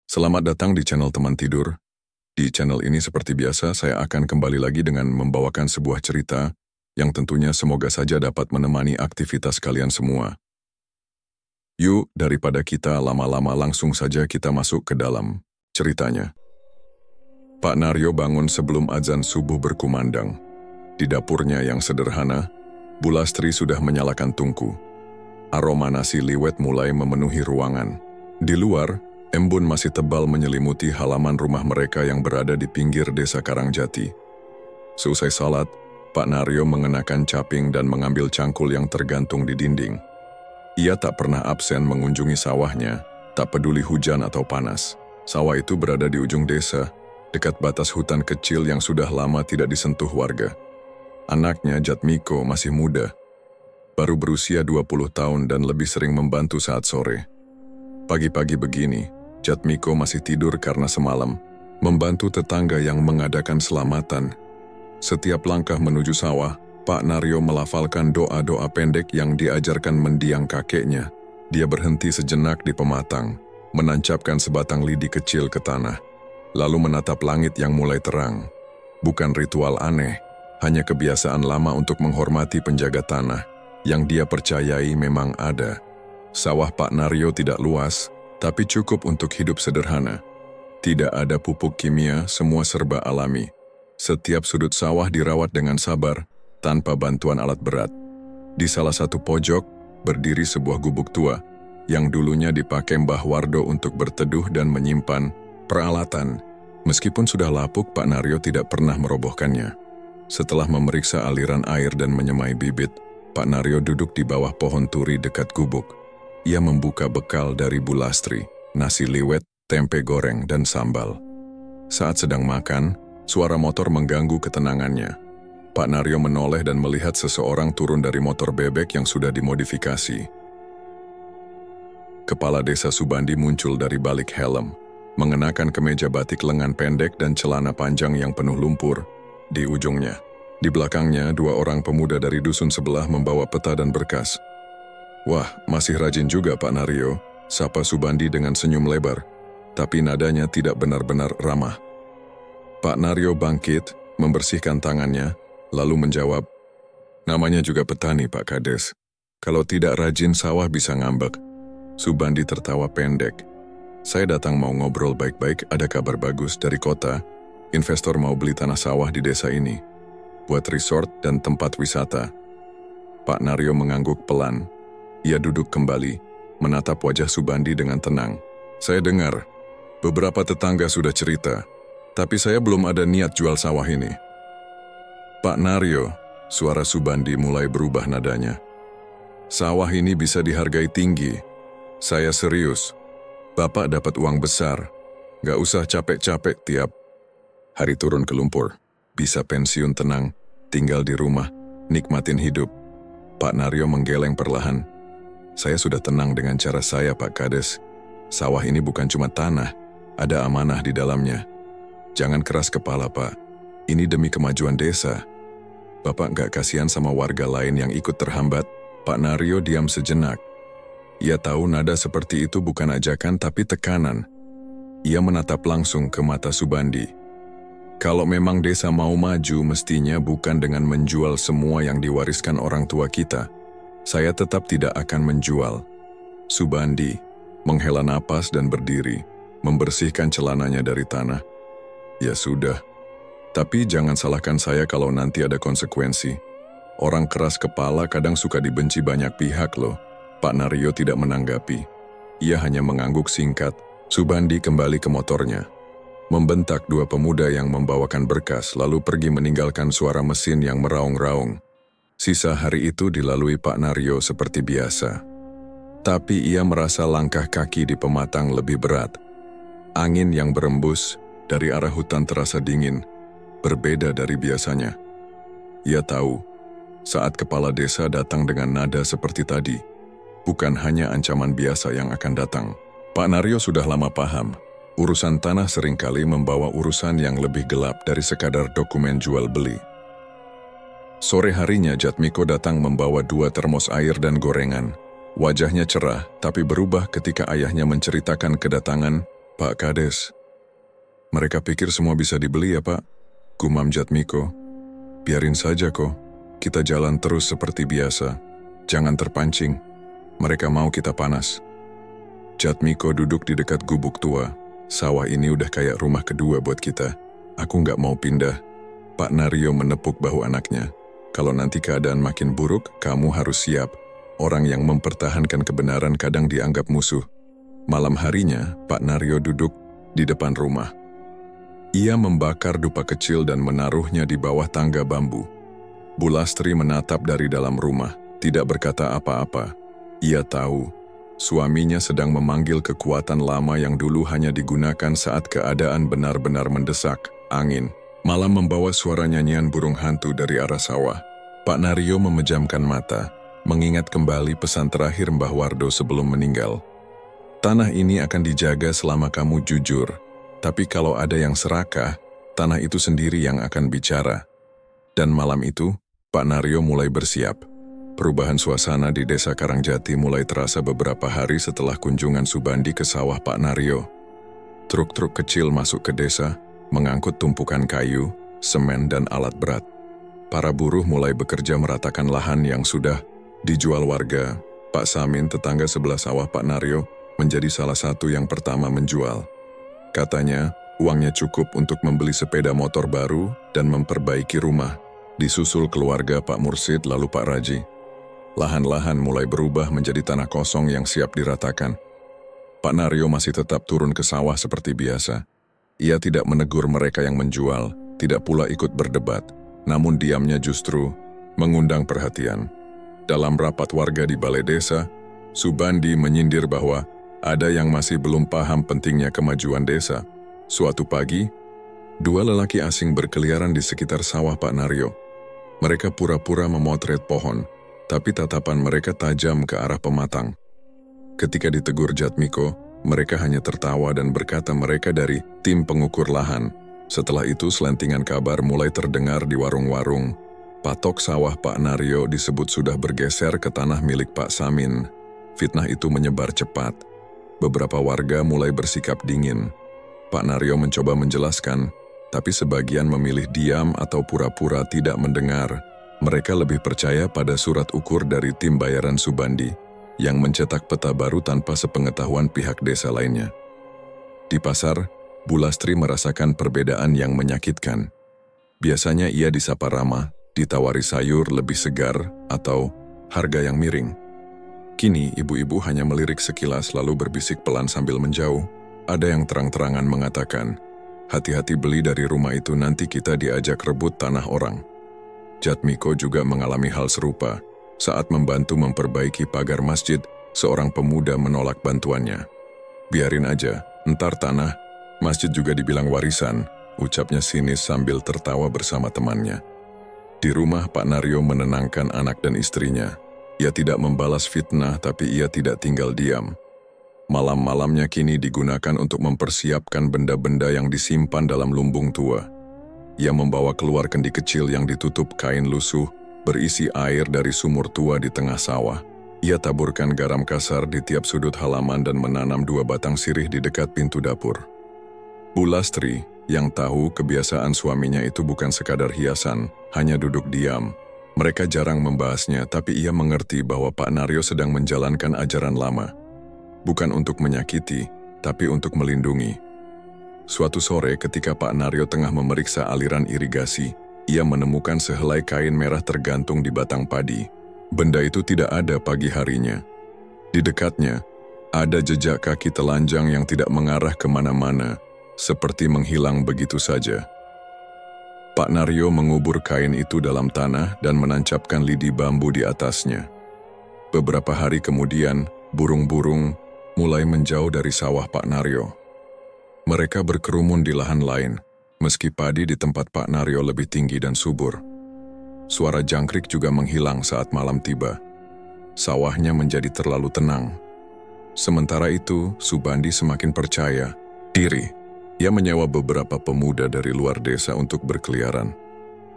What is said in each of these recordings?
Selamat datang di channel Teman Tidur. Di channel ini seperti biasa saya akan kembali lagi dengan membawakan sebuah cerita yang tentunya semoga saja dapat menemani aktivitas kalian semua. Yuk, daripada kita lama-lama langsung saja kita masuk ke dalam ceritanya. Pak Naryo bangun sebelum azan subuh berkumandang. Di dapurnya yang sederhana, Bu Lastri sudah menyalakan tungku. Aroma nasi liwet mulai memenuhi ruangan. Di luar, embun masih tebal menyelimuti halaman rumah mereka yang berada di pinggir desa Karangjati. Seusai salat, Pak Naryo mengenakan caping dan mengambil cangkul yang tergantung di dinding. Ia tak pernah absen mengunjungi sawahnya, tak peduli hujan atau panas. Sawah itu berada di ujung desa, dekat batas hutan kecil yang sudah lama tidak disentuh warga. Anaknya, Jatmiko, masih muda. Baru berusia 20 tahun dan lebih sering membantu saat sore. Pagi-pagi begini, Jatmiko masih tidur karena semalam membantu tetangga yang mengadakan selamatan. Setiap langkah menuju sawah, Pak Naryo melafalkan doa-doa pendek yang diajarkan mendiang kakeknya. Dia berhenti sejenak di pematang, menancapkan sebatang lidi kecil ke tanah, lalu menatap langit yang mulai terang. Bukan ritual aneh, hanya kebiasaan lama untuk menghormati penjaga tanah yang dia percayai memang ada. Sawah Pak Naryo tidak luas, tapi cukup untuk hidup sederhana. Tidak ada pupuk kimia, semua serba alami. Setiap sudut sawah dirawat dengan sabar, tanpa bantuan alat berat. Di salah satu pojok, berdiri sebuah gubuk tua, yang dulunya dipakai Mbah Wardo untuk berteduh dan menyimpan peralatan. Meskipun sudah lapuk, Pak Naryo tidak pernah merobohkannya. Setelah memeriksa aliran air dan menyemai bibit, Pak Naryo duduk di bawah pohon turi dekat gubuk. Ia membuka bekal dari Bu Lastri, nasi liwet, tempe goreng, dan sambal. Saat sedang makan, suara motor mengganggu ketenangannya. Pak Naryo menoleh dan melihat seseorang turun dari motor bebek yang sudah dimodifikasi. Kepala Desa Subandi muncul dari balik helm, mengenakan kemeja batik lengan pendek dan celana panjang yang penuh lumpur. Di ujungnya, di belakangnya, dua orang pemuda dari dusun sebelah membawa peta dan berkas. "Wah, masih rajin juga Pak Naryo," sapa Subandi dengan senyum lebar, tapi nadanya tidak benar-benar ramah. Pak Naryo bangkit, membersihkan tangannya, lalu menjawab, "Namanya juga petani, Pak Kades. Kalau tidak rajin sawah bisa ngambek." Subandi tertawa pendek. "Saya datang mau ngobrol baik-baik, ada kabar bagus dari kota. Investor mau beli tanah sawah di desa ini, buat resort dan tempat wisata." Pak Naryo mengangguk pelan. Ia duduk kembali, menatap wajah Subandi dengan tenang. "Saya dengar, beberapa tetangga sudah cerita, tapi saya belum ada niat jual sawah ini." "Pak Naryo," suara Subandi mulai berubah nadanya. "Sawah ini bisa dihargai tinggi. Saya serius. Bapak dapat uang besar. Gak usah capek-capek tiap hari turun ke lumpur. Bisa pensiun tenang, tinggal di rumah, nikmatin hidup." Pak Naryo menggeleng perlahan. "Saya sudah tenang dengan cara saya, Pak Kades. Sawah ini bukan cuma tanah, ada amanah di dalamnya. Jangan keras kepala, Pak. Ini demi kemajuan desa. Bapak gak kasihan sama warga lain yang ikut terhambat?" Pak Naryo diam sejenak. Ia tahu nada seperti itu bukan ajakan tapi tekanan. Ia menatap langsung ke mata Subandi. "Kalau memang desa mau maju, mestinya bukan dengan menjual semua yang diwariskan orang tua kita. Saya tetap tidak akan menjual." Subandi menghela napas dan berdiri, membersihkan celananya dari tanah. "Ya sudah, tapi jangan salahkan saya kalau nanti ada konsekuensi. Orang keras kepala kadang suka dibenci banyak pihak loh." Pak Naryo tidak menanggapi. Ia hanya mengangguk singkat. Subandi kembali ke motornya, membentak dua pemuda yang membawakan berkas, lalu pergi meninggalkan suara mesin yang meraung-raung. Sisa hari itu dilalui Pak Naryo seperti biasa. Tapi ia merasa langkah kaki di pematang lebih berat. Angin yang berembus dari arah hutan terasa dingin, berbeda dari biasanya. Ia tahu, saat kepala desa datang dengan nada seperti tadi, bukan hanya ancaman biasa yang akan datang. Pak Naryo sudah lama paham, urusan tanah seringkali membawa urusan yang lebih gelap dari sekadar dokumen jual beli. Sore harinya Jatmiko datang membawa 2 termos air dan gorengan. Wajahnya cerah, tapi berubah ketika ayahnya menceritakan kedatangan Pak Kades, mereka pikir semua bisa dibeli ya Pak? Gumam Jatmiko. Biarin saja kok, kita jalan terus seperti biasa. Jangan terpancing, mereka mau kita panas. Jatmiko duduk di dekat gubuk tua. Sawah ini udah kayak rumah kedua buat kita. Aku nggak mau pindah. Pak Naryo menepuk bahu anaknya. Kalau nanti keadaan makin buruk, kamu harus siap. Orang yang mempertahankan kebenaran kadang dianggap musuh. Malam harinya, Pak Naryo duduk di depan rumah. Ia membakar dupa kecil dan menaruhnya di bawah tangga bambu. Bu Lastri menatap dari dalam rumah, tidak berkata apa-apa. Ia tahu, suaminya sedang memanggil kekuatan lama yang dulu hanya digunakan saat keadaan benar-benar mendesak, angin. Malam membawa suara nyanyian burung hantu dari arah sawah. Pak Naryo memejamkan mata, mengingat kembali pesan terakhir Mbah Wardo sebelum meninggal. Tanah ini akan dijaga selama kamu jujur, tapi kalau ada yang serakah, tanah itu sendiri yang akan bicara. Dan malam itu, Pak Naryo mulai bersiap. Perubahan suasana di desa Karangjati mulai terasa beberapa hari setelah kunjungan Subandi ke sawah Pak Naryo. Truk-truk kecil masuk ke desa, mengangkut tumpukan kayu, semen dan alat berat. Para buruh mulai bekerja meratakan lahan yang sudah dijual warga. Pak Samin, tetangga sebelah sawah Pak Naryo, menjadi salah satu yang pertama menjual. Katanya, uangnya cukup untuk membeli sepeda motor baru dan memperbaiki rumah. Disusul keluarga Pak Mursid lalu Pak Raji. Lahan-lahan mulai berubah menjadi tanah kosong yang siap diratakan. Pak Naryo masih tetap turun ke sawah seperti biasa. Ia tidak menegur mereka yang menjual, tidak pula ikut berdebat, namun diamnya justru mengundang perhatian. Dalam rapat warga di balai desa, Subandi menyindir bahwa ada yang masih belum paham pentingnya kemajuan desa. Suatu pagi, dua lelaki asing berkeliaran di sekitar sawah Pak Naryo. Mereka pura-pura memotret pohon, tapi tatapan mereka tajam ke arah pematang. Ketika ditegur Jatmiko, mereka hanya tertawa dan berkata mereka dari tim pengukur lahan. Setelah itu selentingan kabar mulai terdengar di warung-warung. Patok sawah Pak Naryo disebut sudah bergeser ke tanah milik Pak Samin. Fitnah itu menyebar cepat. Beberapa warga mulai bersikap dingin. Pak Naryo mencoba menjelaskan, tapi sebagian memilih diam atau pura-pura tidak mendengar. Mereka lebih percaya pada surat ukur dari tim bayaran Subandi, yang mencetak peta baru tanpa sepengetahuan pihak desa lainnya. Di pasar, Bu Lastri merasakan perbedaan yang menyakitkan. Biasanya ia disapa ramah, ditawari sayur lebih segar, atau harga yang miring. Kini, ibu-ibu hanya melirik sekilas lalu berbisik pelan sambil menjauh. Ada yang terang-terangan mengatakan, hati-hati beli dari rumah itu nanti kita diajak rebut tanah orang. Jatmiko juga mengalami hal serupa. Saat membantu memperbaiki pagar masjid, seorang pemuda menolak bantuannya. Biarin aja, entar tanah, masjid juga dibilang warisan, ucapnya sinis sambil tertawa bersama temannya. Di rumah Pak Naryo menenangkan anak dan istrinya. Ia tidak membalas fitnah, tapi ia tidak tinggal diam. Malam-malamnya kini digunakan untuk mempersiapkan benda-benda yang disimpan dalam lumbung tua. Ia membawa keluar kendi kecil yang ditutup kain lusuh, berisi air dari sumur tua di tengah sawah. Ia taburkan garam kasar di tiap sudut halaman dan menanam 2 batang sirih di dekat pintu dapur. Bu Lastri, yang tahu kebiasaan suaminya itu bukan sekadar hiasan, hanya duduk diam. Mereka jarang membahasnya, tapi ia mengerti bahwa Pak Naryo sedang menjalankan ajaran lama. Bukan untuk menyakiti, tapi untuk melindungi. Suatu sore ketika Pak Naryo tengah memeriksa aliran irigasi, ia menemukan sehelai kain merah tergantung di batang padi. Benda itu tidak ada pagi harinya. Di dekatnya, ada jejak kaki telanjang yang tidak mengarah kemana-mana, seperti menghilang begitu saja. Pak Naryo mengubur kain itu dalam tanah dan menancapkan lidi bambu di atasnya. Beberapa hari kemudian, burung-burung mulai menjauh dari sawah Pak Naryo. Mereka berkerumun di lahan lain, meski padi di tempat Pak Naryo lebih tinggi dan subur. Suara jangkrik juga menghilang saat malam tiba. Sawahnya menjadi terlalu tenang. Sementara itu, Subandi semakin percaya diri. Ia menyewa beberapa pemuda dari luar desa untuk berkeliaran.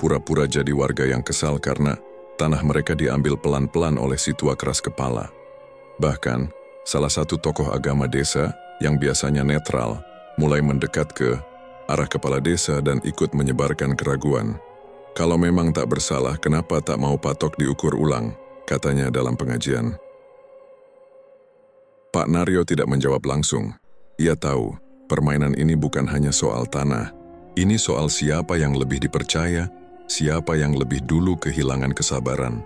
Pura-pura jadi warga yang kesal karena tanah mereka diambil pelan-pelan oleh si tua keras kepala. Bahkan, salah satu tokoh agama desa yang biasanya netral, mulai mendekat ke arah kepala desa dan ikut menyebarkan keraguan. Kalau memang tak bersalah, kenapa tak mau Patok diukur ulang, katanya dalam pengajian. Pak Naryo tidak menjawab langsung. Ia tahu, permainan ini bukan hanya soal tanah. Ini soal siapa yang lebih dipercaya, siapa yang lebih dulu kehilangan kesabaran.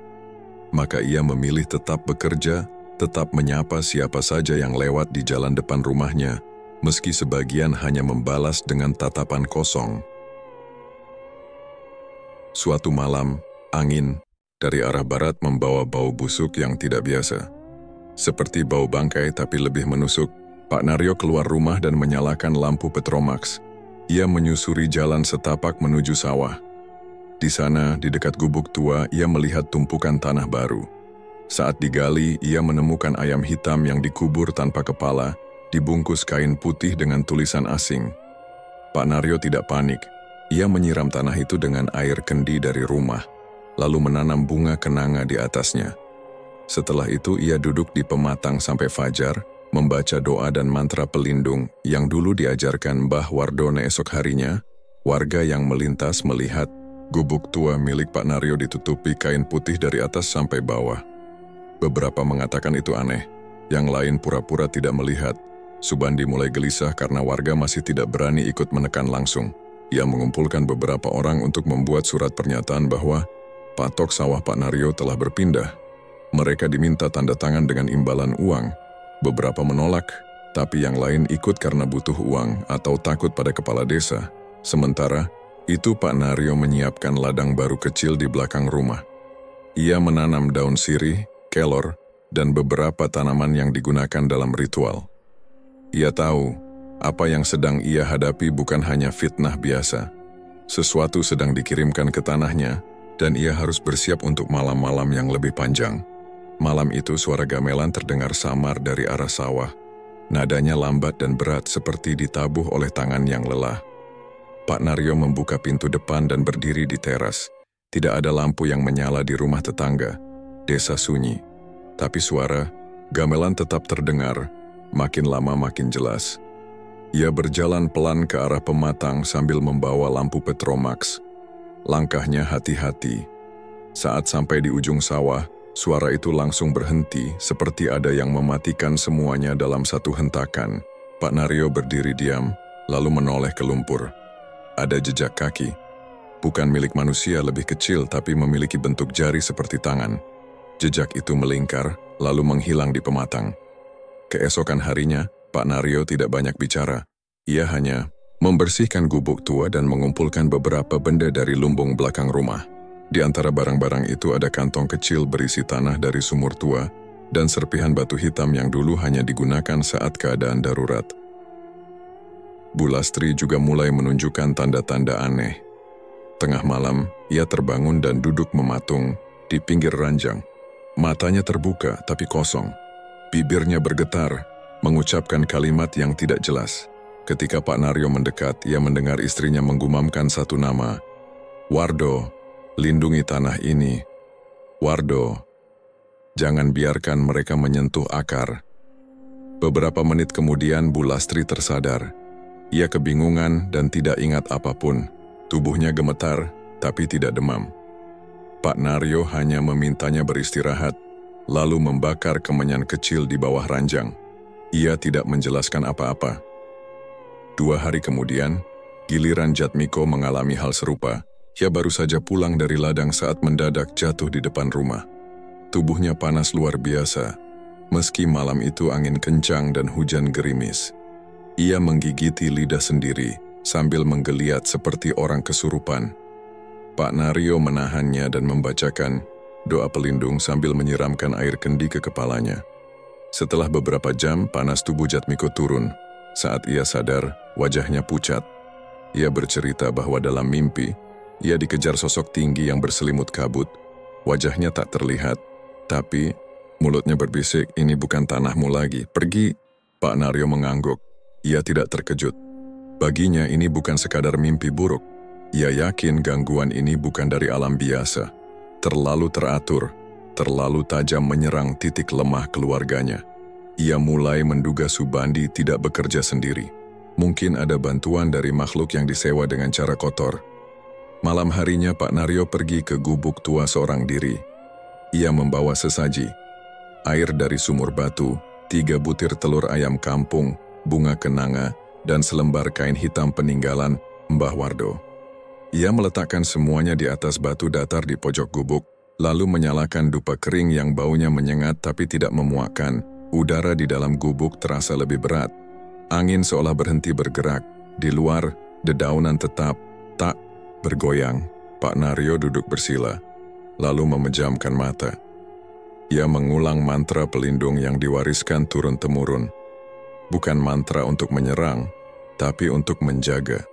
Maka ia memilih tetap bekerja, tetap menyapa siapa saja yang lewat di jalan depan rumahnya, meski sebagian hanya membalas dengan tatapan kosong. Suatu malam, angin dari arah barat membawa bau busuk yang tidak biasa. Seperti bau bangkai tapi lebih menusuk, Pak Naryo keluar rumah dan menyalakan lampu Petromax. Ia menyusuri jalan setapak menuju sawah. Di sana, di dekat gubuk tua, ia melihat tumpukan tanah baru. Saat digali, ia menemukan ayam hitam yang dikubur tanpa kepala, dibungkus kain putih dengan tulisan asing. Pak Naryo tidak panik. Ia menyiram tanah itu dengan air kendi dari rumah, lalu menanam bunga kenanga di atasnya. Setelah itu ia duduk di pematang sampai fajar, membaca doa dan mantra pelindung yang dulu diajarkan Mbah Wardone. Esok harinya, warga yang melintas melihat gubuk tua milik Pak Naryo ditutupi kain putih dari atas sampai bawah. Beberapa mengatakan itu aneh, yang lain pura-pura tidak melihat. Subandi mulai gelisah karena warga masih tidak berani ikut menekan langsung. Ia mengumpulkan beberapa orang untuk membuat surat pernyataan bahwa patok sawah Pak Naryo telah berpindah. Mereka diminta tanda tangan dengan imbalan uang. Beberapa menolak, tapi yang lain ikut karena butuh uang atau takut pada kepala desa. Sementara itu Pak Naryo menyiapkan ladang baru kecil di belakang rumah. Ia menanam daun sirih, kelor, dan beberapa tanaman yang digunakan dalam ritual. Ia tahu apa yang sedang ia hadapi bukan hanya fitnah biasa. Sesuatu sedang dikirimkan ke tanahnya, dan ia harus bersiap untuk malam-malam yang lebih panjang. Malam itu suara gamelan terdengar samar dari arah sawah. Nadanya lambat dan berat seperti ditabuh oleh tangan yang lelah. Pak Naryo membuka pintu depan dan berdiri di teras. Tidak ada lampu yang menyala di rumah tetangga. Desa sunyi. Tapi suara gamelan tetap terdengar, makin lama makin jelas. Ia berjalan pelan ke arah pematang sambil membawa lampu Petromax. Langkahnya hati-hati. Saat sampai di ujung sawah, suara itu langsung berhenti seperti ada yang mematikan semuanya dalam satu hentakan. Pak Naryo berdiri diam, lalu menoleh ke lumpur. Ada jejak kaki. Bukan milik manusia, lebih kecil tapi memiliki bentuk jari seperti tangan. Jejak itu melingkar, lalu menghilang di pematang. Keesokan harinya, Pak Naryo tidak banyak bicara. Ia hanya membersihkan gubuk tua dan mengumpulkan beberapa benda dari lumbung belakang rumah. Di antara barang-barang itu ada kantong kecil berisi tanah dari sumur tua dan serpihan batu hitam yang dulu hanya digunakan saat keadaan darurat. Bu Lastri juga mulai menunjukkan tanda-tanda aneh. Tengah malam, ia terbangun dan duduk mematung di pinggir ranjang. Matanya terbuka tapi kosong. Bibirnya bergetar, mengucapkan kalimat yang tidak jelas. Ketika Pak Naryo mendekat, ia mendengar istrinya menggumamkan satu nama. Wardo, lindungi tanah ini. Wardo, jangan biarkan mereka menyentuh akar. Beberapa menit kemudian Bu Lastri tersadar. Ia kebingungan dan tidak ingat apapun. Tubuhnya gemetar, tapi tidak demam. Pak Naryo hanya memintanya beristirahat, lalu membakar kemenyan kecil di bawah ranjang. Ia tidak menjelaskan apa-apa. 2 hari kemudian, giliran Jatmiko mengalami hal serupa. Ia baru saja pulang dari ladang saat mendadak jatuh di depan rumah. Tubuhnya panas luar biasa, meski malam itu angin kencang dan hujan gerimis. Ia menggigiti lidah sendiri, sambil menggeliat seperti orang kesurupan. Pak Naryo menahannya dan membacakan doa pelindung sambil menyiramkan air kendi ke kepalanya. Setelah beberapa jam, panas tubuh Jatmiko turun. Saat ia sadar, wajahnya pucat. Ia bercerita bahwa dalam mimpi, ia dikejar sosok tinggi yang berselimut kabut. Wajahnya tak terlihat, tapi mulutnya berbisik, "Ini bukan tanahmu lagi, pergi." Pak Naryo mengangguk. Ia tidak terkejut. Baginya ini bukan sekadar mimpi buruk. Ia yakin gangguan ini bukan dari alam biasa. Terlalu teratur, terlalu tajam menyerang titik lemah keluarganya. Ia mulai menduga Subandi tidak bekerja sendiri. Mungkin ada bantuan dari makhluk yang disewa dengan cara kotor. Malam harinya Pak Naryo pergi ke gubuk tua seorang diri. Ia membawa sesaji, air dari sumur batu, 3 butir telur ayam kampung, bunga kenanga, dan selembar kain hitam peninggalan Mbah Wardo. Ia meletakkan semuanya di atas batu datar di pojok gubuk, lalu menyalakan dupa kering yang baunya menyengat tapi tidak memuakkan. Udara di dalam gubuk terasa lebih berat. Angin seolah berhenti bergerak. Di luar, dedaunan tetap tak bergoyang. Pak Naryo duduk bersila, lalu memejamkan mata. Ia mengulang mantra pelindung yang diwariskan turun-temurun. Bukan mantra untuk menyerang, tapi untuk menjaga.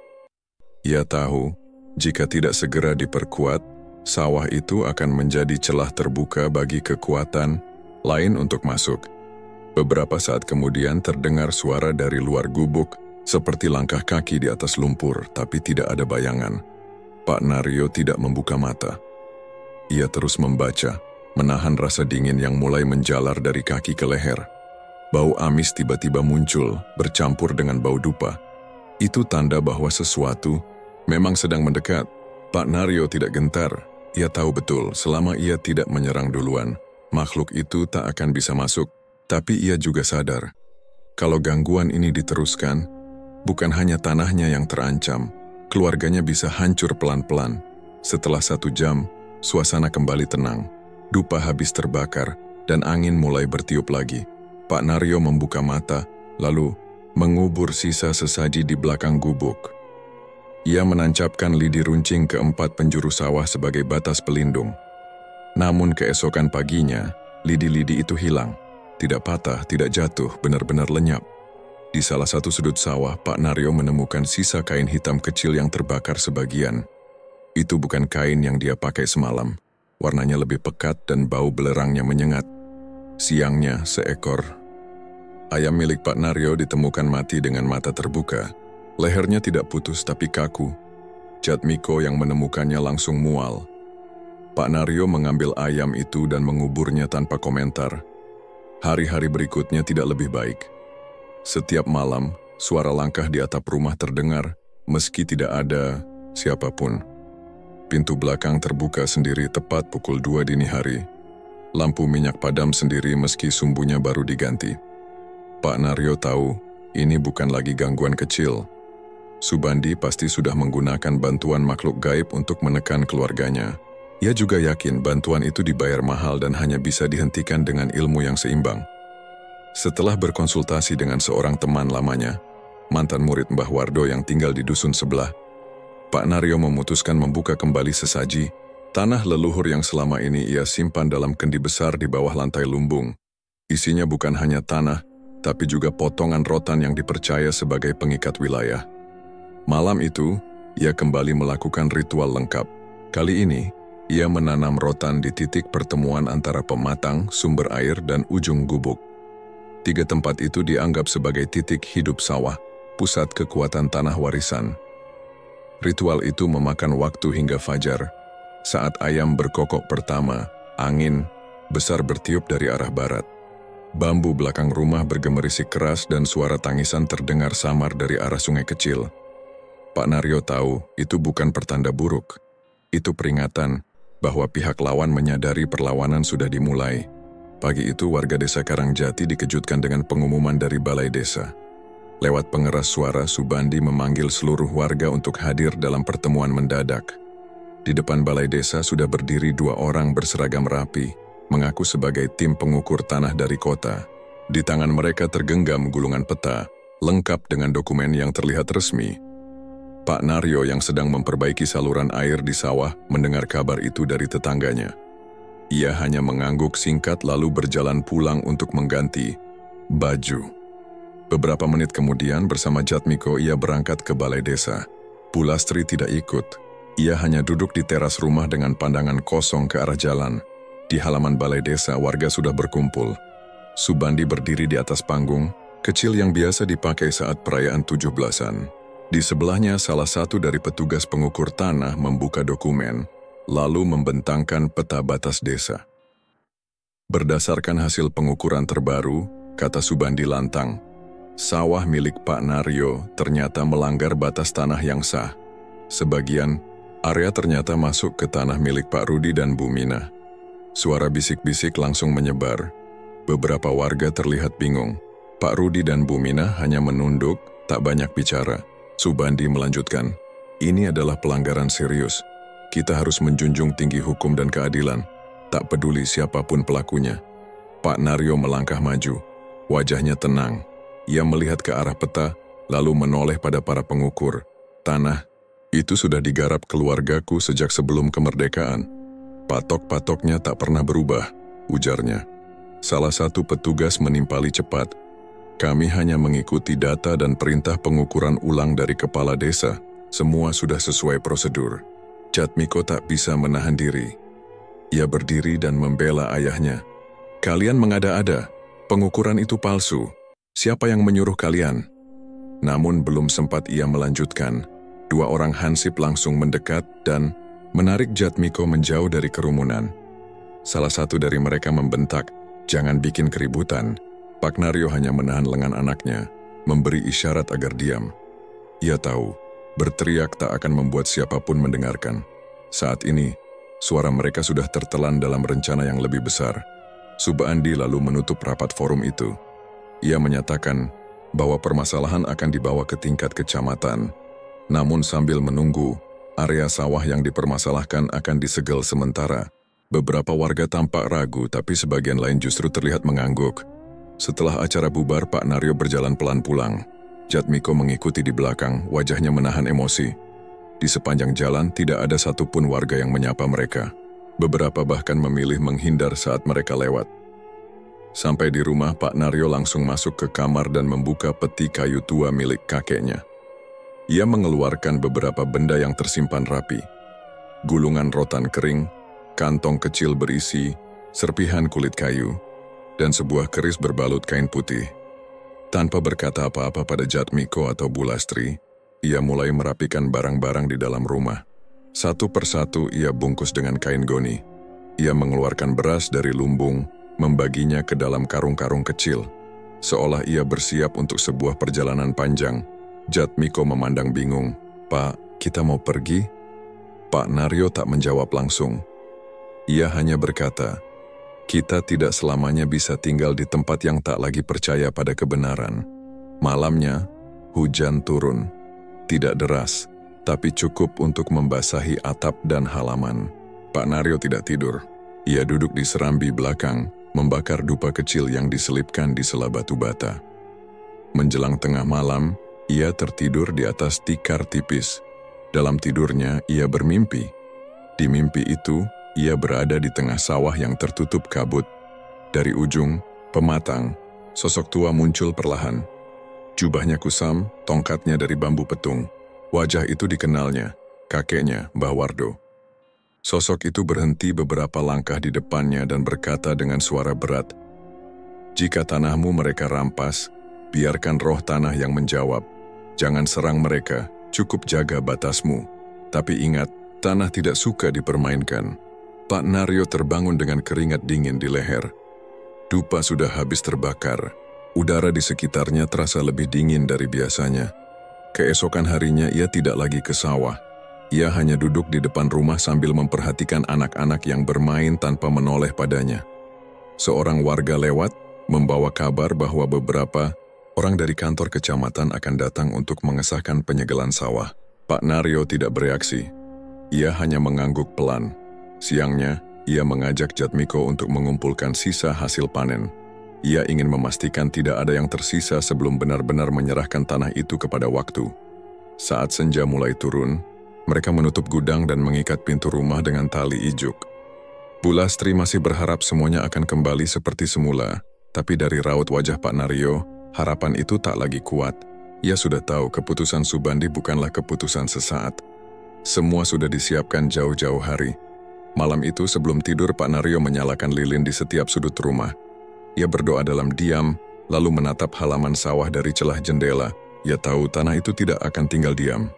Ia tahu, jika tidak segera diperkuat, sawah itu akan menjadi celah terbuka bagi kekuatan lain untuk masuk. Beberapa saat kemudian terdengar suara dari luar gubuk, seperti langkah kaki di atas lumpur, tapi tidak ada bayangan. Pak Naryo tidak membuka mata. Ia terus membaca, menahan rasa dingin yang mulai menjalar dari kaki ke leher. Bau amis tiba-tiba muncul, bercampur dengan bau dupa. Itu tanda bahwa sesuatu memang sedang mendekat. Pak Naryo tidak gentar. Ia tahu betul, selama ia tidak menyerang duluan, makhluk itu tak akan bisa masuk. Tapi ia juga sadar, kalau gangguan ini diteruskan, bukan hanya tanahnya yang terancam, keluarganya bisa hancur pelan-pelan. Setelah 1 jam, suasana kembali tenang. Dupa habis terbakar, dan angin mulai bertiup lagi. Pak Naryo membuka mata, lalu mengubur sisa sesaji di belakang gubuk. Ia menancapkan lidi runcing ke 4 penjuru sawah sebagai batas pelindung. Namun keesokan paginya, lidi-lidi itu hilang. Tidak patah, tidak jatuh, benar-benar lenyap. Di salah satu sudut sawah, Pak Naryo menemukan sisa kain hitam kecil yang terbakar sebagian. Itu bukan kain yang dia pakai semalam. Warnanya lebih pekat dan bau belerangnya menyengat. Siangnya, seekor ayam milik Pak Naryo ditemukan mati dengan mata terbuka. Lehernya tidak putus tapi kaku. Jatmiko yang menemukannya langsung mual. Pak Naryo mengambil ayam itu dan menguburnya tanpa komentar. Hari-hari berikutnya tidak lebih baik. Setiap malam, suara langkah di atap rumah terdengar, meski tidak ada siapapun. Pintu belakang terbuka sendiri tepat pukul 2 dini hari. Lampu minyak padam sendiri meski sumbunya baru diganti. Pak Naryo tahu, ini bukan lagi gangguan kecil. Subandi pasti sudah menggunakan bantuan makhluk gaib untuk menekan keluarganya. Ia juga yakin bantuan itu dibayar mahal dan hanya bisa dihentikan dengan ilmu yang seimbang. Setelah berkonsultasi dengan seorang teman lamanya, mantan murid Mbah Wardo yang tinggal di dusun sebelah, Pak Naryo memutuskan membuka kembali sesaji, tanah leluhur yang selama ini ia simpan dalam kendi besar di bawah lantai lumbung. Isinya bukan hanya tanah, tapi juga potongan rotan yang dipercaya sebagai pengikat wilayah. Malam itu, ia kembali melakukan ritual lengkap. Kali ini, ia menanam rotan di titik pertemuan antara pematang, sumber air, dan ujung gubuk. 3 tempat itu dianggap sebagai titik hidup sawah, pusat kekuatan tanah warisan. Ritual itu memakan waktu hingga fajar. Saat ayam berkokok pertama, angin besar bertiup dari arah barat. Bambu belakang rumah bergemerisik keras dan suara tangisan terdengar samar dari arah sungai kecil. Pak Naryo tahu itu bukan pertanda buruk. Itu peringatan bahwa pihak lawan menyadari perlawanan sudah dimulai. Pagi itu warga desa Karangjati dikejutkan dengan pengumuman dari balai desa. Lewat pengeras suara, Subandi memanggil seluruh warga untuk hadir dalam pertemuan mendadak. Di depan balai desa sudah berdiri 2 orang berseragam rapi, mengaku sebagai tim pengukur tanah dari kota. Di tangan mereka tergenggam gulungan peta, lengkap dengan dokumen yang terlihat resmi. Pak Naryo yang sedang memperbaiki saluran air di sawah mendengar kabar itu dari tetangganya. Ia hanya mengangguk singkat lalu berjalan pulang untuk mengganti baju. Beberapa menit kemudian bersama Jatmiko ia berangkat ke balai desa. Pulastri tidak ikut. Ia hanya duduk di teras rumah dengan pandangan kosong ke arah jalan. Di halaman balai desa warga sudah berkumpul. Subandi berdiri di atas panggung, kecil yang biasa dipakai saat perayaan 17-an. Di sebelahnya salah satu dari petugas pengukur tanah membuka dokumen, lalu membentangkan peta batas desa. Berdasarkan hasil pengukuran terbaru, kata Subandi lantang, Sawah milik Pak Naryo ternyata melanggar batas tanah yang sah. Sebagian area ternyata masuk ke tanah milik Pak Rudi dan Bu Mina. Suara bisik-bisik langsung menyebar. Beberapa warga terlihat bingung. Pak Rudi dan Bu Mina hanya menunduk, tak banyak bicara. Subandi melanjutkan, "Ini adalah pelanggaran serius. Kita harus menjunjung tinggi hukum dan keadilan, tak peduli siapapun pelakunya." Pak Naryo melangkah maju. Wajahnya tenang. Ia melihat ke arah peta, lalu menoleh pada para pengukur. "Tanah itu sudah digarap keluargaku sejak sebelum kemerdekaan. Patok-patoknya tak pernah berubah," ujarnya. Salah satu petugas menimpali cepat. "Kami hanya mengikuti data dan perintah pengukuran ulang dari kepala desa. Semua sudah sesuai prosedur." Jatmiko tak bisa menahan diri. Ia berdiri dan membela ayahnya. "Kalian mengada-ada. Pengukuran itu palsu. Siapa yang menyuruh kalian?" Namun belum sempat ia melanjutkan, dua orang hansip langsung mendekat dan menarik Jatmiko menjauh dari kerumunan. Salah satu dari mereka membentak, "Jangan bikin keributan." Pak Naryo hanya menahan lengan anaknya, memberi isyarat agar diam. Ia tahu, berteriak tak akan membuat siapapun mendengarkan. Saat ini, suara mereka sudah tertelan dalam rencana yang lebih besar. Subandi lalu menutup rapat forum itu. Ia menyatakan bahwa permasalahan akan dibawa ke tingkat kecamatan. Namun sambil menunggu, area sawah yang dipermasalahkan akan disegel sementara. Beberapa warga tampak ragu, tapi sebagian lain justru terlihat mengangguk. Setelah acara bubar, Pak Naryo berjalan pelan pulang. Jatmiko mengikuti di belakang, wajahnya menahan emosi. Di sepanjang jalan tidak ada satupun warga yang menyapa mereka. Beberapa bahkan memilih menghindar saat mereka lewat. Sampai di rumah, Pak Naryo langsung masuk ke kamar dan membuka peti kayu tua milik kakeknya. Ia mengeluarkan beberapa benda yang tersimpan rapi. Gulungan rotan kering, kantong kecil berisi serpihan kulit kayu, dan sebuah keris berbalut kain putih. Tanpa berkata apa-apa pada Jatmiko atau Bulastri, ia mulai merapikan barang-barang di dalam rumah. Satu persatu ia bungkus dengan kain goni. Ia mengeluarkan beras dari lumbung, membaginya ke dalam karung-karung kecil. Seolah ia bersiap untuk sebuah perjalanan panjang. Jatmiko memandang bingung. "Pak, kita mau pergi?" Pak Naryo tak menjawab langsung. Ia hanya berkata, "Kita tidak selamanya bisa tinggal di tempat yang tak lagi percaya pada kebenaran." Malamnya, hujan turun. Tidak deras, tapi cukup untuk membasahi atap dan halaman. Pak Naryo tidak tidur. Ia duduk di serambi belakang, membakar dupa kecil yang diselipkan di sela batu bata. Menjelang tengah malam, ia tertidur di atas tikar tipis. Dalam tidurnya, ia bermimpi. Di mimpi itu, ia berada di tengah sawah yang tertutup kabut. Dari ujung, pematang, sosok tua muncul perlahan. Jubahnya kusam, tongkatnya dari bambu petung. Wajah itu dikenalnya, kakeknya, Mbah Wardo. Sosok itu berhenti beberapa langkah di depannya dan berkata dengan suara berat, "Jika tanahmu mereka rampas, biarkan roh tanah yang menjawab. Jangan serang mereka, cukup jaga batasmu. Tapi ingat, tanah tidak suka dipermainkan." Pak Naryo terbangun dengan keringat dingin di leher. Dupa sudah habis terbakar. Udara di sekitarnya terasa lebih dingin dari biasanya. Keesokan harinya ia tidak lagi ke sawah. Ia hanya duduk di depan rumah sambil memperhatikan anak-anak yang bermain tanpa menoleh padanya. Seorang warga lewat, membawa kabar bahwa beberapa orang dari kantor kecamatan akan datang untuk mengesahkan penyegelan sawah. Pak Naryo tidak bereaksi. Ia hanya mengangguk pelan. Siangnya, ia mengajak Jatmiko untuk mengumpulkan sisa hasil panen. Ia ingin memastikan tidak ada yang tersisa sebelum benar-benar menyerahkan tanah itu kepada waktu. Saat senja mulai turun, mereka menutup gudang dan mengikat pintu rumah dengan tali ijuk. Bulastri masih berharap semuanya akan kembali seperti semula, tapi dari raut wajah Pak Naryo, harapan itu tak lagi kuat. Ia sudah tahu keputusan Subandi bukanlah keputusan sesaat. Semua sudah disiapkan jauh-jauh hari. Malam itu sebelum tidur, Pak Naryo menyalakan lilin di setiap sudut rumah. Ia berdoa dalam diam, lalu menatap halaman sawah dari celah jendela. Ia tahu tanah itu tidak akan tinggal diam.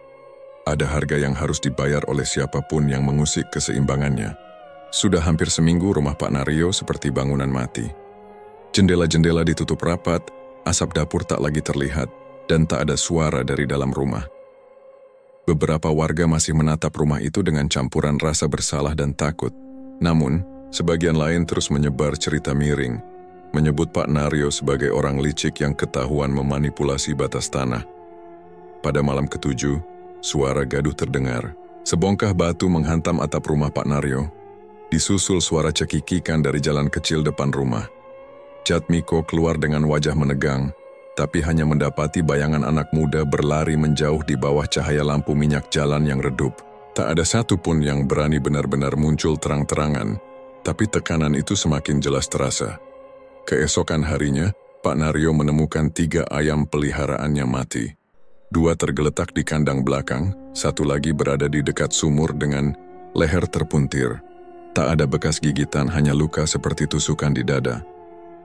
Ada harga yang harus dibayar oleh siapapun yang mengusik keseimbangannya. Sudah hampir seminggu rumah Pak Naryo seperti bangunan mati. Jendela-jendela ditutup rapat, Asap dapur tak lagi terlihat, dan tak ada suara dari dalam rumah. Beberapa warga masih menatap rumah itu dengan campuran rasa bersalah dan takut. Namun, sebagian lain terus menyebar cerita miring, menyebut Pak Naryo sebagai orang licik yang ketahuan memanipulasi batas tanah. Pada malam ketujuh, suara gaduh terdengar. Sebongkah batu menghantam atap rumah Pak Naryo. Disusul suara cekikikan dari jalan kecil depan rumah. Jatmiko keluar dengan wajah menegang, tapi hanya mendapati bayangan anak muda berlari menjauh di bawah cahaya lampu minyak jalan yang redup. Tak ada satupun yang berani benar-benar muncul terang-terangan, tapi tekanan itu semakin jelas terasa. Keesokan harinya, Pak Naryo menemukan 3 ayam peliharaannya mati. 2 tergeletak di kandang belakang, 1 lagi berada di dekat sumur dengan leher terpuntir. Tak ada bekas gigitan, hanya luka seperti tusukan di dada.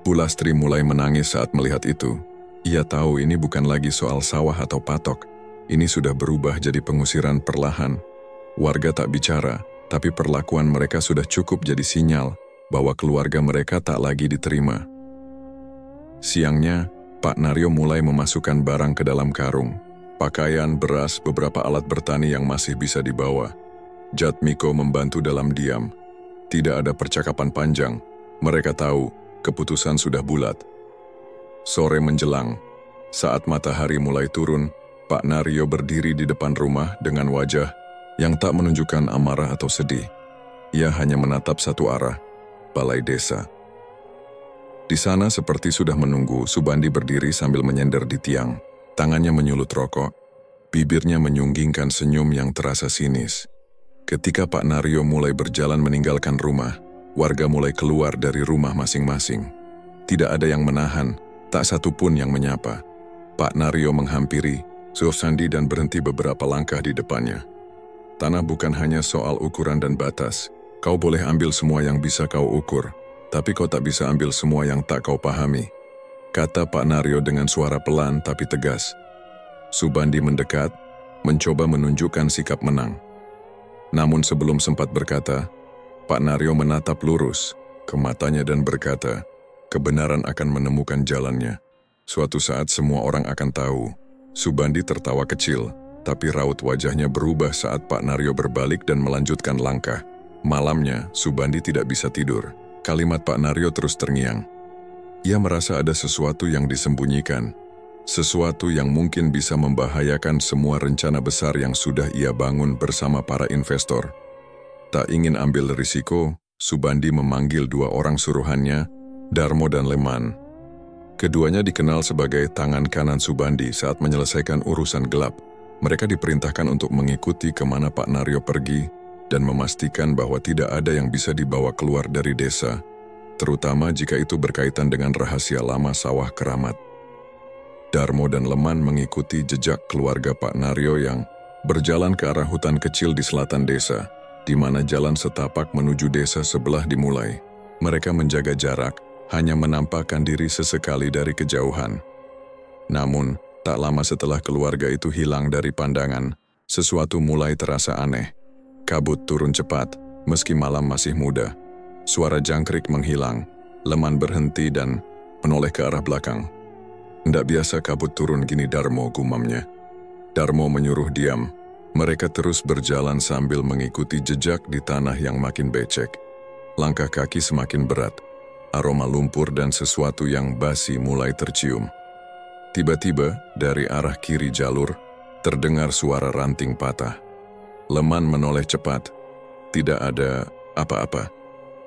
Bu Lastri mulai menangis saat melihat itu. Ia tahu ini bukan lagi soal sawah atau patok. Ini sudah berubah jadi pengusiran perlahan. Warga tak bicara, tapi perlakuan mereka sudah cukup jadi sinyal bahwa keluarga mereka tak lagi diterima. Siangnya, Pak Naryo mulai memasukkan barang ke dalam karung. Pakaian, beras, beberapa alat bertani yang masih bisa dibawa. Jatmiko membantu dalam diam. Tidak ada percakapan panjang. Mereka tahu keputusan sudah bulat. Sore menjelang, saat matahari mulai turun, Pak Naryo berdiri di depan rumah dengan wajah yang tak menunjukkan amarah atau sedih. Ia hanya menatap satu arah, balai desa. Di sana seperti sudah menunggu, Subandi berdiri sambil menyender di tiang. Tangannya menyulut rokok, bibirnya menyunggingkan senyum yang terasa sinis. Ketika Pak Naryo mulai berjalan meninggalkan rumah, warga mulai keluar dari rumah masing-masing. Tidak ada yang menahan, tak satu pun yang menyapa. Pak Naryo menghampiri Subandi dan berhenti beberapa langkah di depannya. Tanah bukan hanya soal ukuran dan batas. Kau boleh ambil semua yang bisa kau ukur, tapi kau tak bisa ambil semua yang tak kau pahami, kata Pak Naryo dengan suara pelan tapi tegas. Subandi mendekat, mencoba menunjukkan sikap menang. Namun sebelum sempat berkata, Pak Naryo menatap lurus ke matanya dan berkata, kebenaran akan menemukan jalannya. Suatu saat semua orang akan tahu. Subandi tertawa kecil, tapi raut wajahnya berubah saat Pak Naryo berbalik dan melanjutkan langkah. Malamnya, Subandi tidak bisa tidur. Kalimat Pak Naryo terus terngiang. Ia merasa ada sesuatu yang disembunyikan. Sesuatu yang mungkin bisa membahayakan semua rencana besar yang sudah ia bangun bersama para investor. Tak ingin ambil risiko, Subandi memanggil 2 orang suruhannya, Darmo dan Leman. Keduanya dikenal sebagai tangan kanan Subandi saat menyelesaikan urusan gelap. Mereka diperintahkan untuk mengikuti kemana Pak Naryo pergi dan memastikan bahwa tidak ada yang bisa dibawa keluar dari desa, terutama jika itu berkaitan dengan rahasia lama sawah keramat. Darmo dan Leman mengikuti jejak keluarga Pak Naryo yang berjalan ke arah hutan kecil di selatan desa, di mana jalan setapak menuju desa sebelah dimulai. Mereka menjaga jarak, hanya menampakkan diri sesekali dari kejauhan. Namun, tak lama setelah keluarga itu hilang dari pandangan, sesuatu mulai terasa aneh. Kabut turun cepat, meski malam masih muda. Suara jangkrik menghilang, Leman berhenti dan menoleh ke arah belakang. Ndak biasa kabut turun gini, Darmo, gumamnya. Darmo menyuruh diam. Mereka terus berjalan sambil mengikuti jejak di tanah yang makin becek. Langkah kaki semakin berat. Aroma lumpur dan sesuatu yang basi mulai tercium. Tiba-tiba, dari arah kiri jalur, terdengar suara ranting patah. Leman menoleh cepat. Tidak ada apa-apa.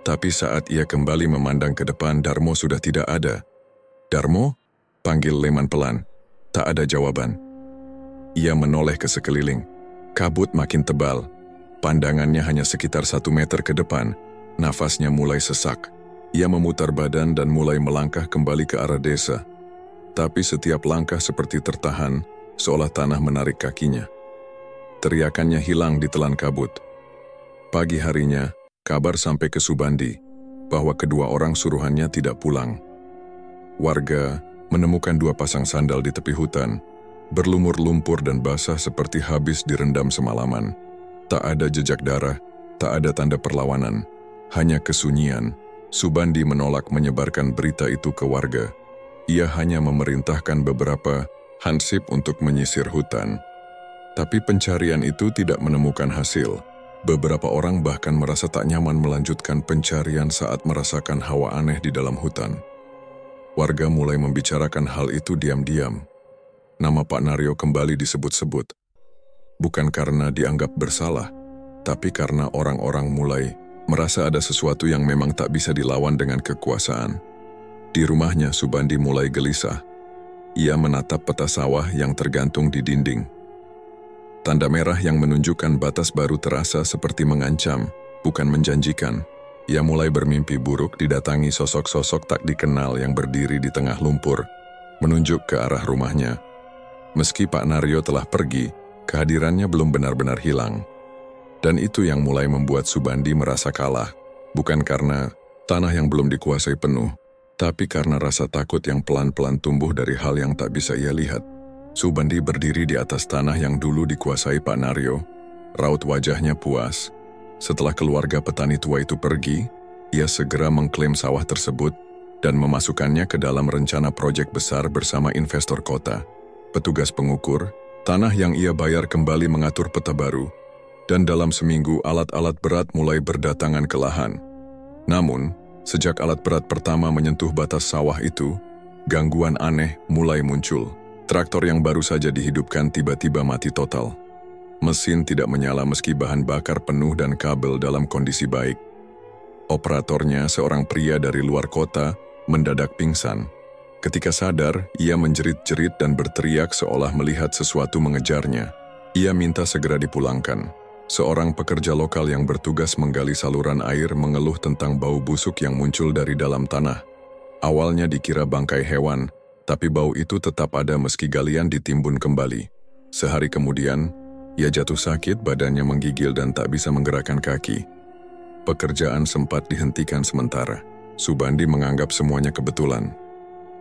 Tapi saat ia kembali memandang ke depan, Darmo sudah tidak ada. Darmo? Panggil Leman pelan. Tak ada jawaban. Ia menoleh ke sekeliling. Kabut makin tebal. Pandangannya hanya sekitar 1 meter ke depan. Nafasnya mulai sesak. Ia memutar badan dan mulai melangkah kembali ke arah desa. Tapi setiap langkah seperti tertahan, seolah tanah menarik kakinya. Teriakannya hilang di telan kabut. Pagi harinya, kabar sampai ke Subandi bahwa kedua orang suruhannya tidak pulang. Warga menemukan 2 pasang sandal di tepi hutan, berlumur lumpur dan basah seperti habis direndam semalaman. Tak ada jejak darah, tak ada tanda perlawanan, hanya kesunyian. Subandi menolak menyebarkan berita itu ke warga. Ia hanya memerintahkan beberapa hansip untuk menyisir hutan. Tapi pencarian itu tidak menemukan hasil. Beberapa orang bahkan merasa tak nyaman melanjutkan pencarian saat merasakan hawa aneh di dalam hutan. Warga mulai membicarakan hal itu diam-diam. Nama Pak Naryo kembali disebut-sebut. Bukan karena dianggap bersalah, tapi karena orang-orang mulai merasa ada sesuatu yang memang tak bisa dilawan dengan kekuasaan. Di rumahnya, Subandi mulai gelisah. Ia menatap peta sawah yang tergantung di dinding. Tanda merah yang menunjukkan batas baru terasa seperti mengancam, bukan menjanjikan. Ia mulai bermimpi buruk didatangi sosok-sosok tak dikenal yang berdiri di tengah lumpur, menunjuk ke arah rumahnya. Meski Pak Naryo telah pergi, kehadirannya belum benar-benar hilang. Dan itu yang mulai membuat Subandi merasa kalah, bukan karena tanah yang belum dikuasai penuh, tapi karena rasa takut yang pelan-pelan tumbuh dari hal yang tak bisa ia lihat. Subandi berdiri di atas tanah yang dulu dikuasai Pak Naryo. Raut wajahnya puas. Setelah keluarga petani tua itu pergi, ia segera mengklaim sawah tersebut dan memasukkannya ke dalam rencana proyek besar bersama investor kota. Petugas pengukur, tanah yang ia bayar kembali mengatur peta baru, dan dalam seminggu alat-alat berat mulai berdatangan ke lahan. Namun, sejak alat berat pertama menyentuh batas sawah itu, gangguan aneh mulai muncul. Traktor yang baru saja dihidupkan tiba-tiba mati total. Mesin tidak menyala meski bahan bakar penuh dan kabel dalam kondisi baik. Operatornya, seorang pria dari luar kota, mendadak pingsan. Ketika sadar, ia menjerit-jerit dan berteriak seolah melihat sesuatu mengejarnya. Ia minta segera dipulangkan. Seorang pekerja lokal yang bertugas menggali saluran air mengeluh tentang bau busuk yang muncul dari dalam tanah. Awalnya dikira bangkai hewan, tapi bau itu tetap ada meski galian ditimbun kembali. Sehari kemudian, ia jatuh sakit, badannya menggigil dan tak bisa menggerakkan kaki. Pekerjaan sempat dihentikan sementara. Subandi menganggap semuanya kebetulan.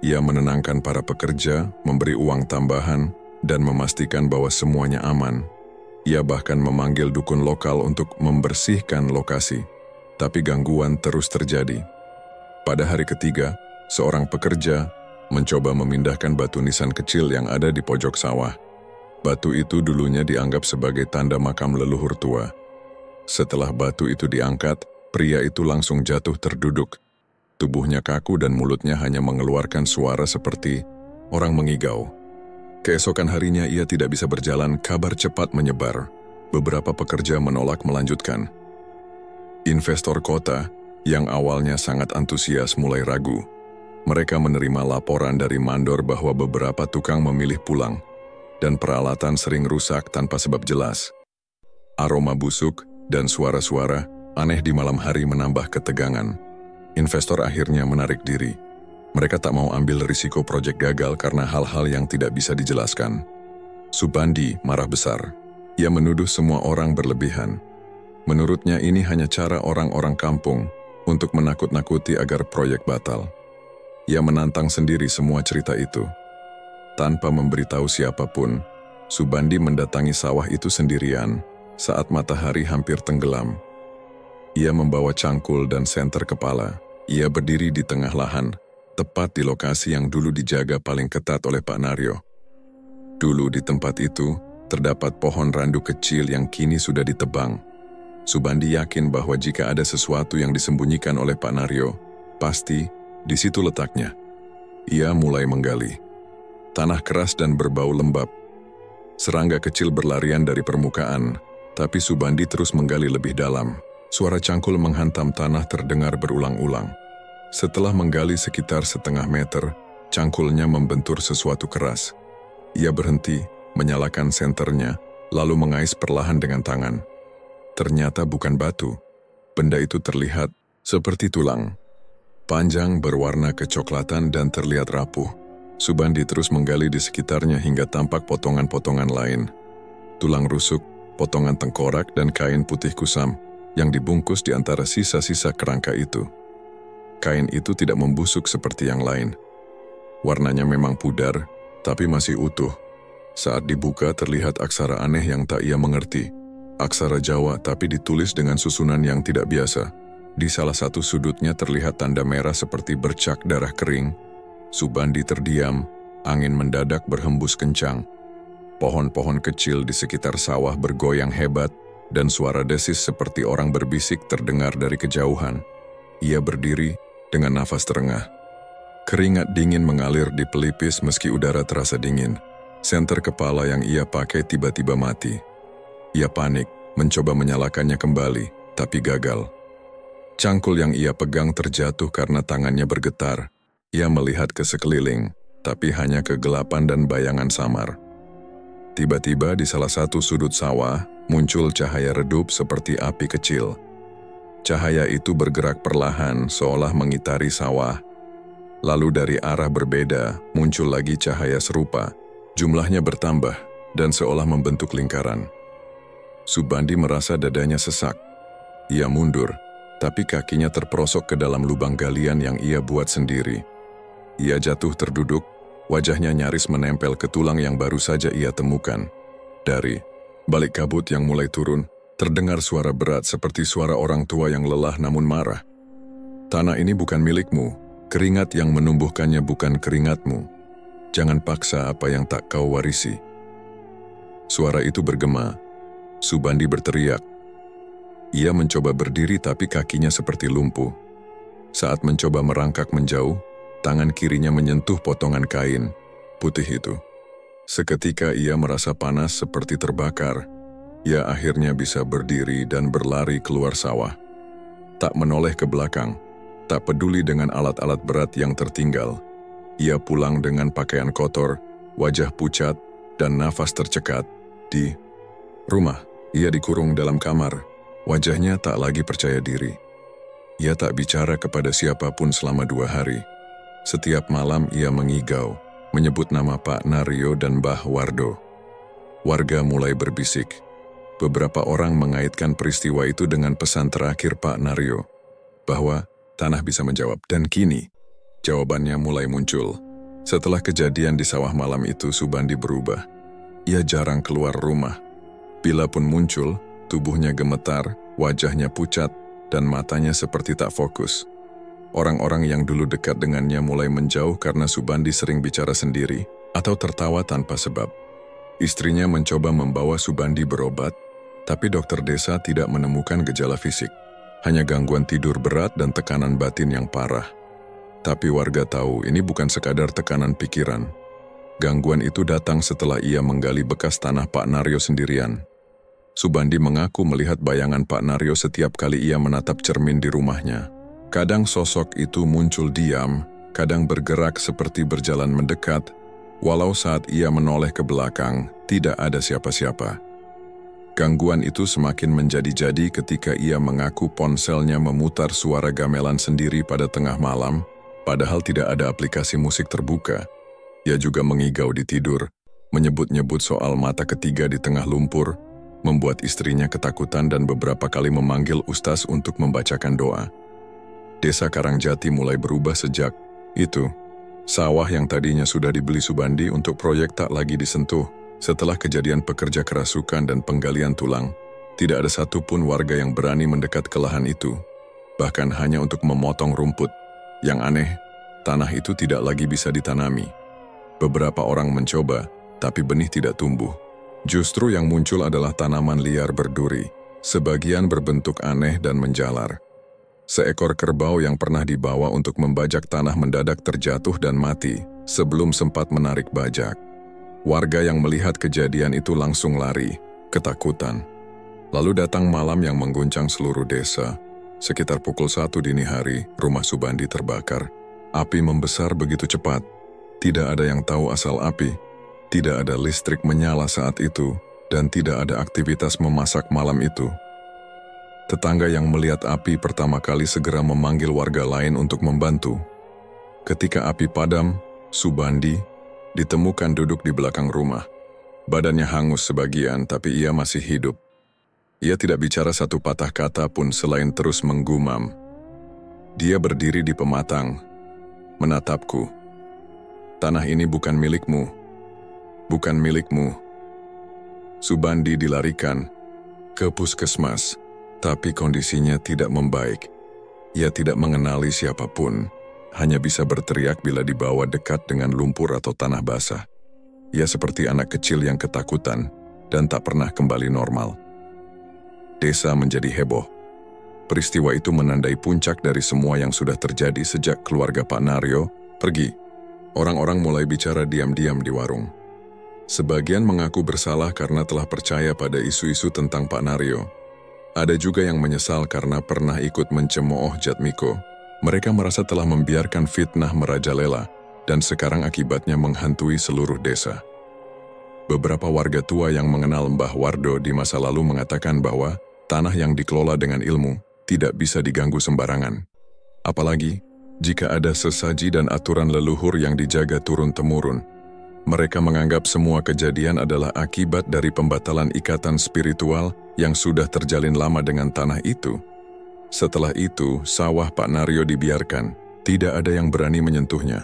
Ia menenangkan para pekerja, memberi uang tambahan, dan memastikan bahwa semuanya aman. Ia bahkan memanggil dukun lokal untuk membersihkan lokasi. Tapi gangguan terus terjadi. Pada hari ketiga, seorang pekerja mencoba memindahkan batu nisan kecil yang ada di pojok sawah. Batu itu dulunya dianggap sebagai tanda makam leluhur tua. Setelah batu itu diangkat, pria itu langsung jatuh terduduk. Tubuhnya kaku dan mulutnya hanya mengeluarkan suara seperti orang mengigau. Keesokan harinya ia tidak bisa berjalan, kabar cepat menyebar. Beberapa pekerja menolak melanjutkan. Investor kota yang awalnya sangat antusias mulai ragu. Mereka menerima laporan dari mandor bahwa beberapa tukang memilih pulang, dan peralatan sering rusak tanpa sebab jelas. Aroma busuk dan suara-suara aneh di malam hari menambah ketegangan. Investor akhirnya menarik diri. Mereka tak mau ambil risiko proyek gagal karena hal-hal yang tidak bisa dijelaskan. Subandi marah besar. Ia menuduh semua orang berlebihan. Menurutnya ini hanya cara orang-orang kampung untuk menakut-nakuti agar proyek batal. Ia menantang sendiri semua cerita itu. Tanpa memberitahu siapapun, Subandi mendatangi sawah itu sendirian saat matahari hampir tenggelam. Ia membawa cangkul dan senter kepala. Ia berdiri di tengah lahan, tepat di lokasi yang dulu dijaga paling ketat oleh Pak Naryo. Dulu di tempat itu, terdapat pohon randu kecil yang kini sudah ditebang. Subandi yakin bahwa jika ada sesuatu yang disembunyikan oleh Pak Naryo, pasti di situ letaknya. Ia mulai menggali. Tanah keras dan berbau lembab. Serangga kecil berlarian dari permukaan, tapi Subandi terus menggali lebih dalam. Suara cangkul menghantam tanah terdengar berulang-ulang. Setelah menggali sekitar setengah meter, cangkulnya membentur sesuatu keras. Ia berhenti, menyalakan senternya, lalu mengais perlahan dengan tangan. Ternyata bukan batu. Benda itu terlihat seperti tulang. Panjang, berwarna kecoklatan dan terlihat rapuh. Subandi terus menggali di sekitarnya hingga tampak potongan-potongan lain. Tulang rusuk, potongan tengkorak dan kain putih kusam yang dibungkus di antara sisa-sisa kerangka itu. Kain itu tidak membusuk seperti yang lain. Warnanya memang pudar, tapi masih utuh. Saat dibuka terlihat aksara aneh yang tak ia mengerti. Aksara Jawa tapi ditulis dengan susunan yang tidak biasa. Di salah satu sudutnya terlihat tanda merah seperti bercak darah kering. Subandi terdiam, angin mendadak berhembus kencang. Pohon-pohon kecil di sekitar sawah bergoyang hebat, dan suara desis seperti orang berbisik terdengar dari kejauhan. Ia berdiri dengan nafas terengah. Keringat dingin mengalir di pelipis meski udara terasa dingin. Senter kepala yang ia pakai tiba-tiba mati. Ia panik, mencoba menyalakannya kembali, tapi gagal. Cangkul yang ia pegang terjatuh karena tangannya bergetar. Ia melihat ke sekeliling, tapi hanya kegelapan dan bayangan samar. Tiba-tiba di salah satu sudut sawah, muncul cahaya redup seperti api kecil. Cahaya itu bergerak perlahan seolah mengitari sawah. Lalu dari arah berbeda, muncul lagi cahaya serupa. Jumlahnya bertambah dan seolah membentuk lingkaran. Subandi merasa dadanya sesak. Ia mundur, tapi kakinya terperosok ke dalam lubang galian yang ia buat sendiri. Ia jatuh terduduk, wajahnya nyaris menempel ke tulang yang baru saja ia temukan. Dari balik kabut yang mulai turun, terdengar suara berat seperti suara orang tua yang lelah namun marah. Tanah ini bukan milikmu, keringat yang menumbuhkannya bukan keringatmu. Jangan paksa apa yang tak kau warisi. Suara itu bergema. Subandi berteriak. Ia mencoba berdiri tapi kakinya seperti lumpuh. Saat mencoba merangkak menjauh, tangan kirinya menyentuh potongan kain putih itu. Seketika ia merasa panas seperti terbakar. Ia akhirnya bisa berdiri dan berlari keluar sawah. Tak menoleh ke belakang, tak peduli dengan alat-alat berat yang tertinggal. Ia pulang dengan pakaian kotor, wajah pucat, dan nafas tercekat. Di rumah, ia dikurung dalam kamar. Wajahnya tak lagi percaya diri. Ia tak bicara kepada siapapun selama 2 hari. Setiap malam ia mengigau, menyebut nama Pak Naryo dan Mbah Wardo. Warga mulai berbisik. Beberapa orang mengaitkan peristiwa itu dengan pesan terakhir Pak Naryo, bahwa tanah bisa menjawab. Dan kini, jawabannya mulai muncul. Setelah kejadian di sawah malam itu, Subandi berubah. Ia jarang keluar rumah. Bila pun muncul, tubuhnya gemetar, wajahnya pucat, dan matanya seperti tak fokus. Orang-orang yang dulu dekat dengannya mulai menjauh karena Subandi sering bicara sendiri atau tertawa tanpa sebab. Istrinya mencoba membawa Subandi berobat, tapi dokter desa tidak menemukan gejala fisik. Hanya gangguan tidur berat dan tekanan batin yang parah. Tapi warga tahu ini bukan sekadar tekanan pikiran. Gangguan itu datang setelah ia menggali bekas tanah Pak Naryo sendirian. Subandi mengaku melihat bayangan Pak Naryo setiap kali ia menatap cermin di rumahnya. Kadang sosok itu muncul diam, kadang bergerak seperti berjalan mendekat, walau saat ia menoleh ke belakang, tidak ada siapa-siapa. Gangguan itu semakin menjadi-jadi ketika ia mengaku ponselnya memutar suara gamelan sendiri pada tengah malam, padahal tidak ada aplikasi musik terbuka. Ia juga mengigau di tidur, menyebut-nyebut soal mata ketiga di tengah lumpur, membuat istrinya ketakutan dan beberapa kali memanggil ustaz untuk membacakan doa. Desa Karangjati mulai berubah sejak itu. Sawah yang tadinya sudah dibeli Subandi untuk proyek tak lagi disentuh. Setelah kejadian pekerja kerasukan dan penggalian tulang, tidak ada satupun warga yang berani mendekat ke lahan itu, bahkan hanya untuk memotong rumput. Yang aneh, tanah itu tidak lagi bisa ditanami. Beberapa orang mencoba, tapi benih tidak tumbuh. Justru yang muncul adalah tanaman liar berduri, sebagian berbentuk aneh dan menjalar. Seekor kerbau yang pernah dibawa untuk membajak tanah mendadak terjatuh dan mati sebelum sempat menarik bajak. Warga yang melihat kejadian itu langsung lari, ketakutan. Lalu datang malam yang mengguncang seluruh desa. Sekitar pukul 1 dini hari, rumah Subandi terbakar. Api membesar begitu cepat. Tidak ada yang tahu asal api. Tidak ada listrik menyala saat itu, dan tidak ada aktivitas memasak malam itu. Tetangga yang melihat api pertama kali segera memanggil warga lain untuk membantu. Ketika api padam, Subandi ditemukan duduk di belakang rumah. Badannya hangus sebagian, tapi ia masih hidup. Ia tidak bicara satu patah kata pun selain terus menggumam. Dia berdiri di pematang, menatapku. Tanah ini bukan milikmu. Bukan milikmu. Subandi dilarikan ke puskesmas. Tapi kondisinya tidak membaik. Ia tidak mengenali siapapun. hanya bisa berteriak bila dibawa dekat dengan lumpur atau tanah basah. Ia seperti anak kecil yang ketakutan dan tak pernah kembali normal. Desa menjadi heboh. Peristiwa itu menandai puncak dari semua yang sudah terjadi sejak keluarga Pak Naryo pergi. Orang-orang mulai bicara diam-diam di warung. Sebagian mengaku bersalah karena telah percaya pada isu-isu tentang Pak Naryo. Ada juga yang menyesal karena pernah ikut mencemooh Jatmiko. Mereka merasa telah membiarkan fitnah merajalela dan sekarang akibatnya menghantui seluruh desa. Beberapa warga tua yang mengenal Mbah Wardo di masa lalu mengatakan bahwa tanah yang dikelola dengan ilmu tidak bisa diganggu sembarangan. Apalagi jika ada sesaji dan aturan leluhur yang dijaga turun-temurun. Mereka menganggap semua kejadian adalah akibat dari pembatalan ikatan spiritual yang sudah terjalin lama dengan tanah itu. Setelah itu, sawah Pak Naryo dibiarkan, tidak ada yang berani menyentuhnya.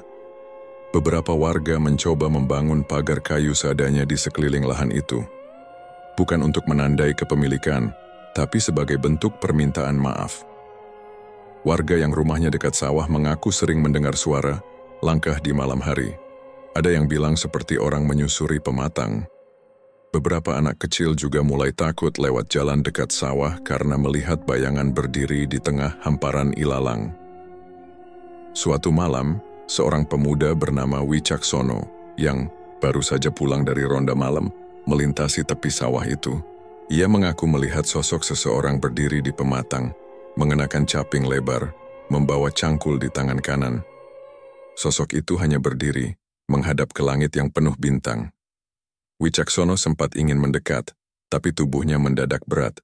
Beberapa warga mencoba membangun pagar kayu seadanya di sekeliling lahan itu. Bukan untuk menandai kepemilikan, tapi sebagai bentuk permintaan maaf. Warga yang rumahnya dekat sawah mengaku sering mendengar suara langkah di malam hari. Ada yang bilang seperti orang menyusuri pematang. Beberapa anak kecil juga mulai takut lewat jalan dekat sawah karena melihat bayangan berdiri di tengah hamparan ilalang. Suatu malam, seorang pemuda bernama Wicaksono yang baru saja pulang dari ronda malam melintasi tepi sawah itu. Ia mengaku melihat sosok seseorang berdiri di pematang, mengenakan caping lebar, membawa cangkul di tangan kanan. Sosok itu hanya berdiri, menghadap ke langit yang penuh bintang. Wicaksono sempat ingin mendekat, tapi tubuhnya mendadak berat.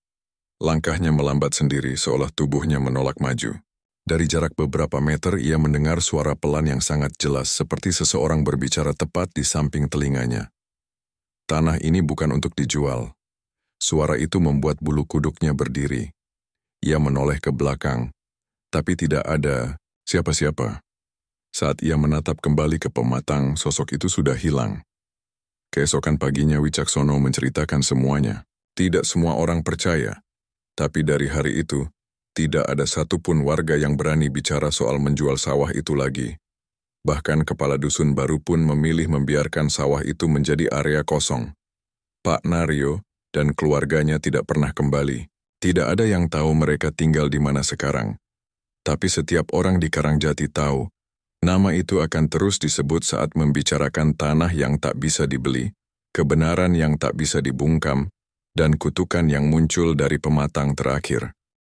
Langkahnya melambat sendiri seolah tubuhnya menolak maju. Dari jarak beberapa meter ia mendengar suara pelan yang sangat jelas seperti seseorang berbicara tepat di samping telinganya. Tanah ini bukan untuk dijual. Suara itu membuat bulu kuduknya berdiri. Ia menoleh ke belakang, tapi tidak ada siapa-siapa. Saat ia menatap kembali ke pematang, sosok itu sudah hilang. Keesokan paginya Wicaksono menceritakan semuanya. Tidak semua orang percaya, tapi dari hari itu, tidak ada satupun warga yang berani bicara soal menjual sawah itu lagi. Bahkan kepala dusun baru pun memilih membiarkan sawah itu menjadi area kosong. Pak Naryo dan keluarganya tidak pernah kembali. Tidak ada yang tahu mereka tinggal di mana sekarang. Tapi setiap orang di Karangjati tahu, nama itu akan terus disebut saat membicarakan tanah yang tak bisa dibeli, kebenaran yang tak bisa dibungkam, dan kutukan yang muncul dari pematang terakhir.